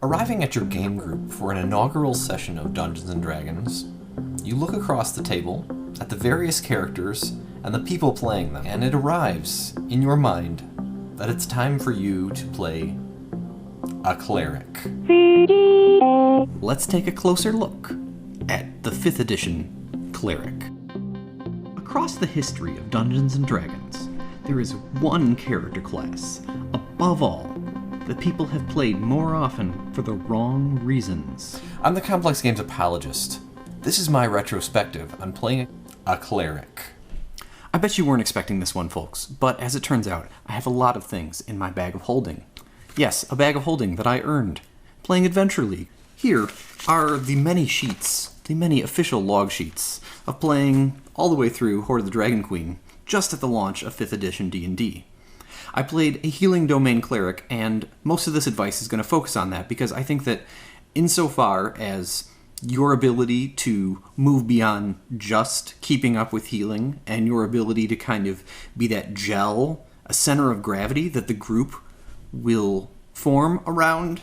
Arriving at your game group for an inaugural session of Dungeons & Dragons, you look across the table at the various characters and the people playing them, and it arrives in your mind that it's time for you to play a cleric. Let's take a closer look at the 5th edition cleric. Across the history of Dungeons & Dragons, there is one character class, above all, that people have played more often for the wrong reasons. I'm the Complex Games apologist. This is my retrospective on playing a cleric. I bet you weren't expecting this one, folks, but as it turns out, I have a lot of things in my bag of holding. Yes, a bag of holding that I earned, playing Adventure League. Here are the many sheets, the many official log sheets, of playing all the way through Hoard of the Dragon Queen, just at the launch of 5th edition D&D. I played a healing domain cleric, and most of this advice is going to focus on that because I think that insofar as your ability to move beyond just keeping up with healing and your ability to kind of be that gel, a center of gravity that the group will form around,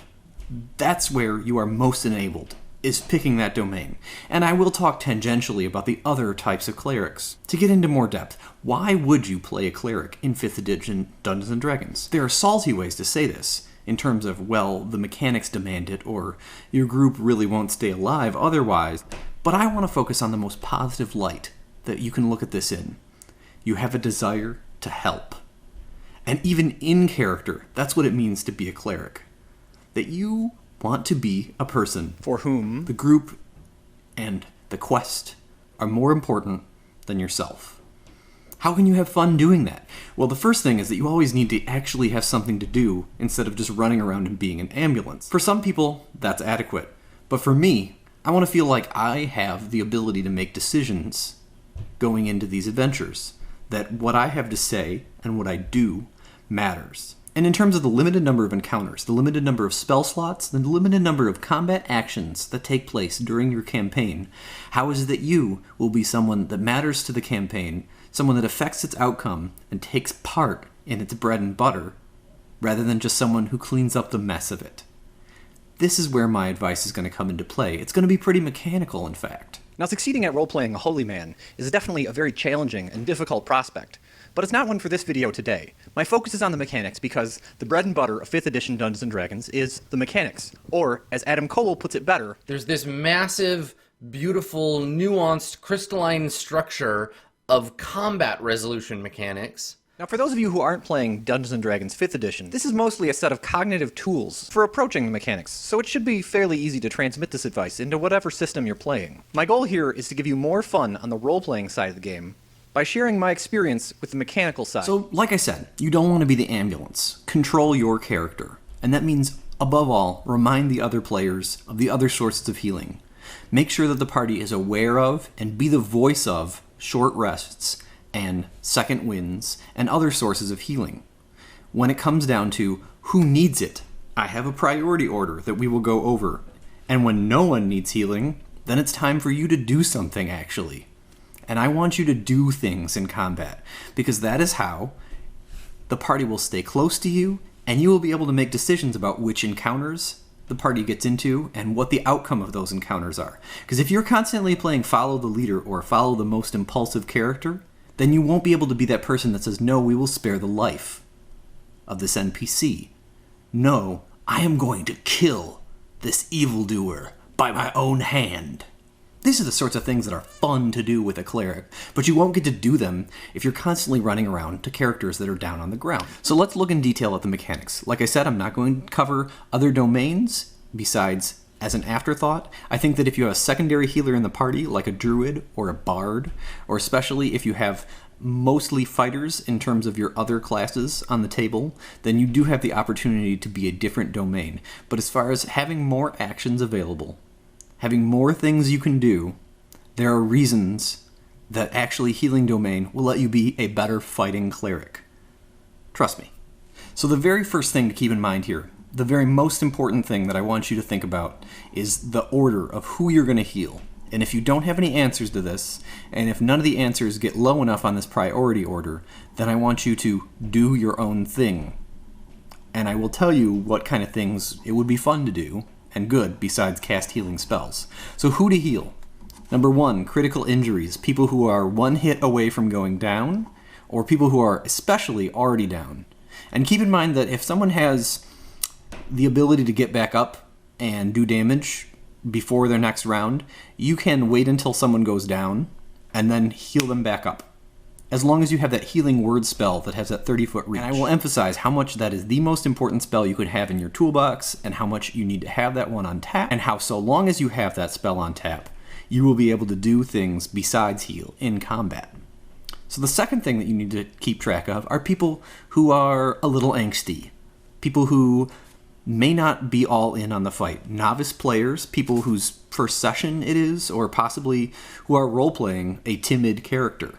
that's where you are most enabled, is picking that domain. And I will talk tangentially about the other types of clerics. To get into more depth, why would you play a cleric in 5th edition Dungeons & Dragons? There are salty ways to say this, in terms of, well, the mechanics demand it, or your group really won't stay alive otherwise, but I want to focus on the most positive light that you can look at this in. You have a desire to help. And even in character, that's what it means to be a cleric. That you want to be a person for whom the group and the quest are more important than yourself. How can you have fun doing that? Well, the first thing is that you always need to actually have something to do instead of just running around and being an ambulance. For some people, that's adequate. But for me, I want to feel like I have the ability to make decisions going into these adventures. That what I have to say and what I do matters. And in terms of the limited number of encounters, the limited number of spell slots, the limited number of combat actions that take place during your campaign, how is it that you will be someone that matters to the campaign, someone that affects its outcome and takes part in its bread and butter, rather than just someone who cleans up the mess of it? This is where my advice is going to come into play. It's going to be pretty mechanical, in fact. Now, succeeding at role-playing a holy man is definitely a very challenging and difficult prospect, but it's not one for this video today. My focus is on the mechanics because the bread and butter of 5th edition Dungeons & Dragons is the mechanics, or, as Adam Cole puts it better, there's this massive, beautiful, nuanced, crystalline structure of combat resolution mechanics. Now, for those of you who aren't playing Dungeons & Dragons 5th edition, this is mostly a set of cognitive tools for approaching the mechanics, so it should be fairly easy to transmit this advice into whatever system you're playing. My goal here is to give you more fun on the role-playing side of the game by sharing my experience with the mechanical side. So, like I said, you don't want to be the ambulance. Control your character. And that means, above all, remind the other players of the other sources of healing. Make sure that the party is aware of and be the voice of short rests and second winds and other sources of healing. When it comes down to who needs it, I have a priority order that we will go over. And when no one needs healing, then it's time for you to do something, actually. And I want you to do things in combat, because that is how the party will stay close to you, and you will be able to make decisions about which encounters the party gets into and what the outcome of those encounters are. Because if you're constantly playing follow the leader or follow the most impulsive character, then you won't be able to be that person that says, no, we will spare the life of this NPC. No, I am going to kill this evildoer by my own hand. These are the sorts of things that are fun to do with a cleric, but you won't get to do them if you're constantly running around to characters that are down on the ground. So let's look in detail at the mechanics. Like I said, I'm not going to cover other domains besides as an afterthought. I think that if you have a secondary healer in the party, like a druid or a bard, or especially if you have mostly fighters in terms of your other classes on the table, then you do have the opportunity to be a different domain. But as far as having more actions available, having more things you can do, there are reasons that actually healing domain will let you be a better fighting cleric. Trust me. So the very first thing to keep in mind here, the very most important thing that I want you to think about is the order of who you're going to heal. And if you don't have any answers to this, and if none of the answers get low enough on this priority order, then I want you to do your own thing. and I will tell you what kind of things it would be fun to do, and good, besides cast healing spells. So who to heal? Number 1, critical injuries. People who are one hit away from going down, or people who are especially already down. And keep in mind that if someone has the ability to get back up and do damage before their next round, you can wait until someone goes down and then heal them back up, as long as you have that healing word spell that has that 30-foot reach. And I will emphasize how much that is the most important spell you could have in your toolbox, and how much you need to have that one on tap, and how so long as you have that spell on tap, you will be able to do things besides heal in combat. So the second thing that you need to keep track of are people who are a little angsty, people who may not be all in on the fight. Novice players, people whose first session it is, or possibly who are role-playing a timid character.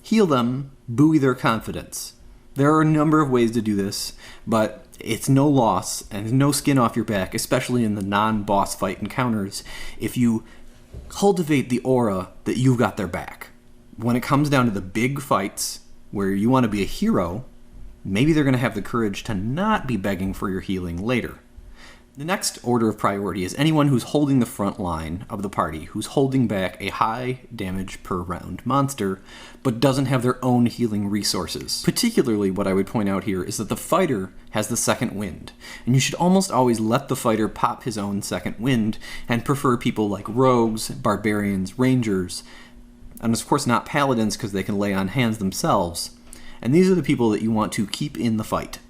Heal them, buoy their confidence. There are a number of ways to do this, but it's no loss and no skin off your back, especially in the non-boss fight encounters, if you cultivate the aura that you've got their back. When it comes down to the big fights where you want to be a hero, maybe they're going to have the courage to not be begging for your healing later. The next order of priority is anyone who's holding the front line of the party, who's holding back a high damage per round monster, but doesn't have their own healing resources. Particularly, what I would point out here is that the fighter has the second wind, and you should almost always let the fighter pop his own second wind, and prefer people like rogues, barbarians, rangers, and of course not paladins because they can lay on hands themselves. And these are the people that you want to keep in the fight.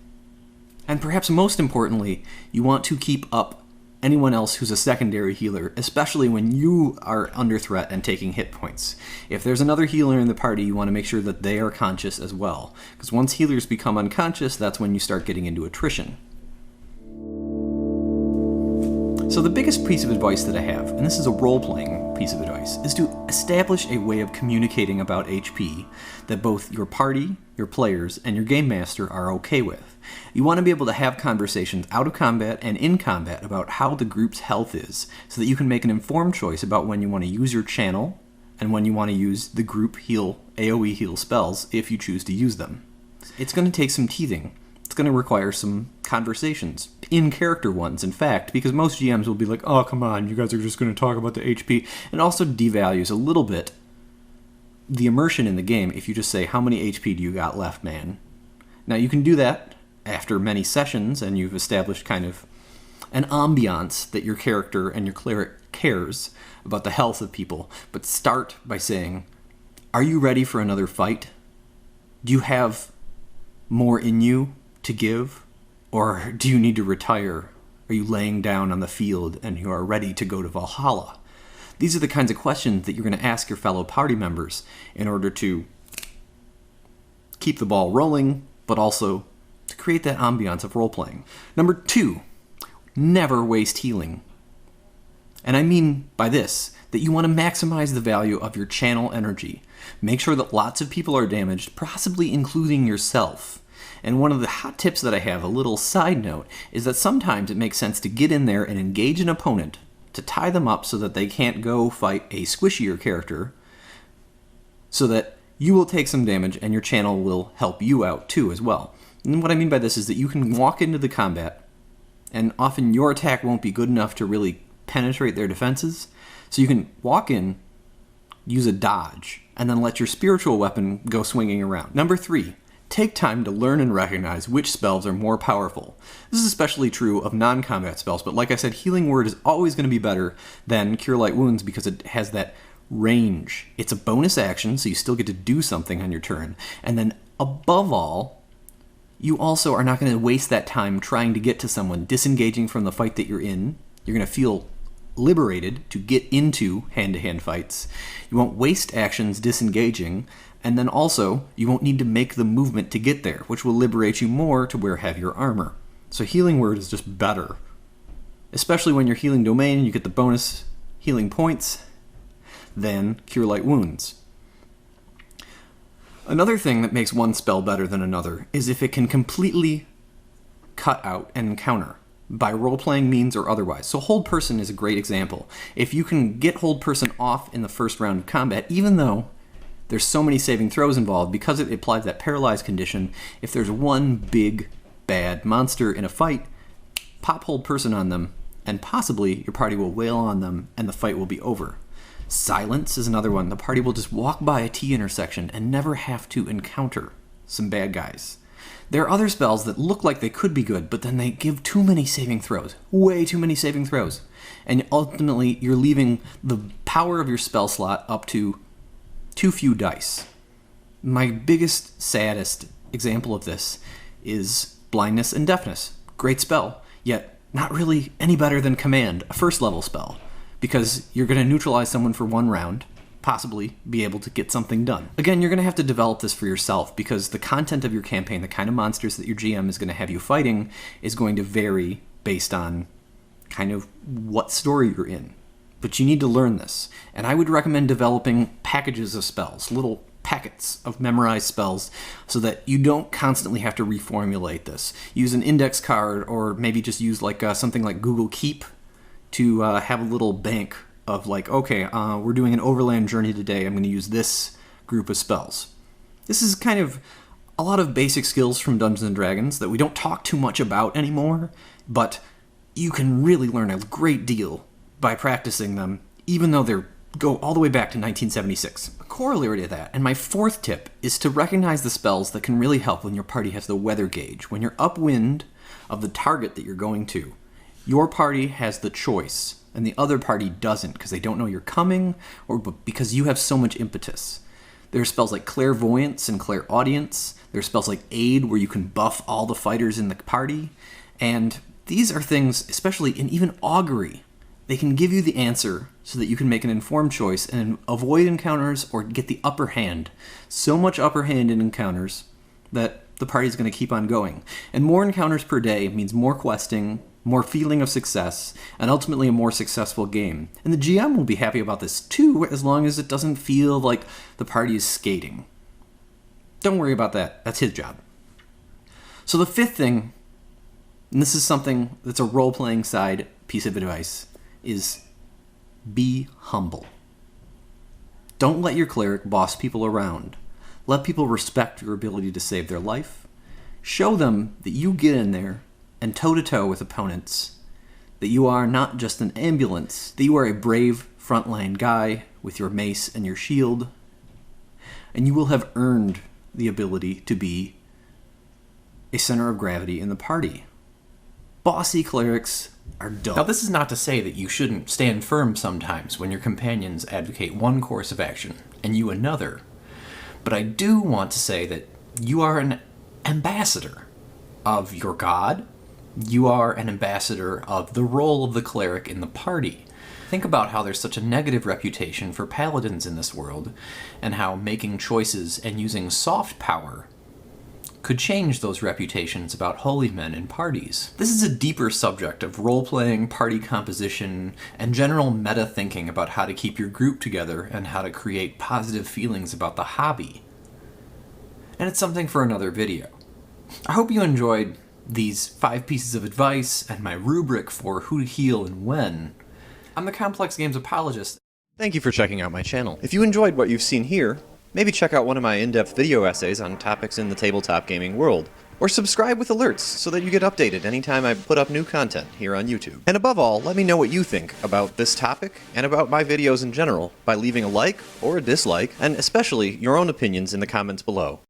And perhaps most importantly, you want to keep up anyone else who's a secondary healer, especially when you are under threat and taking hit points. If there's another healer in the party, you want to make sure that they are conscious as well, because once healers become unconscious, that's when you start getting into attrition. So the biggest piece of advice that I have, and this is a role-playing piece of advice, is to establish a way of communicating about HP that both your party, your players, and your game master are okay with. You want to be able to have conversations out of combat and in combat about how the group's health is, so that you can make an informed choice about when you want to use your channel and when you want to use the group heal, AoE heal spells if you choose to use them. It's going to take some teething. It's going to require some conversations, in-character ones, in fact, because most GMs will be like, oh, come on, you guys are just going to talk about the HP, and also devalues a little bit the immersion in the game if you just say, how many HP do you got left, man? Now, you can do that after many sessions, and you've established kind of an ambiance that your character and your cleric cares about the health of people, but start by saying, are you ready for another fight? Do you have more in you to give? Or do you need to retire? Are you laying down on the field and you are ready to go to Valhalla? These are the kinds of questions that you're going to ask your fellow party members in order to keep the ball rolling, but also to create that ambiance of role-playing. Number 2, never waste healing. And I mean by this, that you want to maximize the value of your channel energy. Make sure that lots of people are damaged, possibly including yourself. And one of the hot tips that I have, a little side note, is that sometimes it makes sense to get in there and engage an opponent, to tie them up so that they can't go fight a squishier character, so that you will take some damage and your channel will help you out too as well. And what I mean by this is that you can walk into the combat, and often your attack won't be good enough to really penetrate their defenses, so you can walk in, use a dodge, and then let your spiritual weapon go swinging around. Number 3, take time to learn and recognize which spells are more powerful. This is especially true of non-combat spells, but like I said, Healing Word is always going to be better than Cure Light Wounds because it has that range. It's a bonus action, so you still get to do something on your turn. And then, above all, you also are not going to waste that time trying to get to someone, disengaging from the fight that you're in. You're going to feel liberated to get into hand-to-hand fights. You won't waste actions disengaging, and then also, you won't need to make the movement to get there, which will liberate you more to wear heavier armor. So Healing Word is just better. Especially when you're healing domain, you get the bonus healing points than Cure Light Wounds. Another thing that makes one spell better than another is if it can completely cut out an encounter, by role-playing means or otherwise. So Hold Person is a great example. If you can get Hold Person off in the first round of combat, even though there's so many saving throws involved, because it applies that paralyzed condition, if there's one big bad monster in a fight, pop hold person on them, and possibly your party will wail on them and the fight will be over. Silence is another one. The party will just walk by a T intersection and never have to encounter some bad guys. There are other spells that look like they could be good, but then they give too many saving throws. Way too many saving throws. And ultimately, you're leaving the power of your spell slot up to too few dice. My biggest, saddest example of this is Blindness and Deafness. Great spell, yet not really any better than Command, a first level spell, because you're going to neutralize someone for one round, possibly be able to get something done. Again, you're going to have to develop this for yourself, because the content of your campaign, the kind of monsters that your GM is going to have you fighting, is going to vary based on kind of what story you're in. But you need to learn this, and I would recommend developing packages of spells, little packets of memorized spells, so that you don't constantly have to reformulate this. Use an index card, or maybe just use like something like Google Keep to have a little bank of like, okay, we're doing an overland journey today, I'm going to use this group of spells. This is kind of a lot of basic skills from Dungeons & Dragons that we don't talk too much about anymore, but you can really learn a great deal by practicing them, even though they go all the way back to 1976. A corollary to that, and my fourth tip, is to recognize the spells that can really help when your party has the weather gauge. When you're upwind of the target that you're going to, your party has the choice, and the other party doesn't, because they don't know you're coming, or because you have so much impetus. There are spells like Clairvoyance and Clairaudience. There are spells like Aid, where you can buff all the fighters in the party. And these are things, especially in even Augury, they can give you the answer so that you can make an informed choice and avoid encounters or get the upper hand. So much upper hand in encounters that the party's going to keep on going. And more encounters per day means more questing, more feeling of success, and ultimately a more successful game. And the GM will be happy about this too, as long as it doesn't feel like the party is skating. Don't worry about that. That's his job. So the fifth thing, and this is something that's a role-playing side piece of advice, is be humble. Don't let your cleric boss people around. Let people respect your ability to save their life. Show them that you get in there and toe-to-toe with opponents, that you are not just an ambulance, that you are a brave frontline guy with your mace and your shield, and you will have earned the ability to be a center of gravity in the party. Bossy clerics are dumb. Now, this is not to say that you shouldn't stand firm sometimes when your companions advocate one course of action and you another. But I do want to say that you are an ambassador of your god. You are an ambassador of the role of the cleric in the party. Think about how there's such a negative reputation for paladins in this world, and how making choices and using soft power could change those reputations about holy men in parties. This is a deeper subject of role-playing, party composition, and general meta-thinking about how to keep your group together and how to create positive feelings about the hobby. And it's something for another video. I hope you enjoyed these 5 pieces of advice and my rubric for who to heal and when. I'm the Complex Games apologist. Thank you for checking out my channel. If you enjoyed what you've seen here, maybe check out one of my in-depth video essays on topics in the tabletop gaming world, or subscribe with alerts so that you get updated anytime I put up new content here on YouTube. And above all, let me know what you think about this topic and about my videos in general by leaving a like or a dislike, and especially your own opinions in the comments below.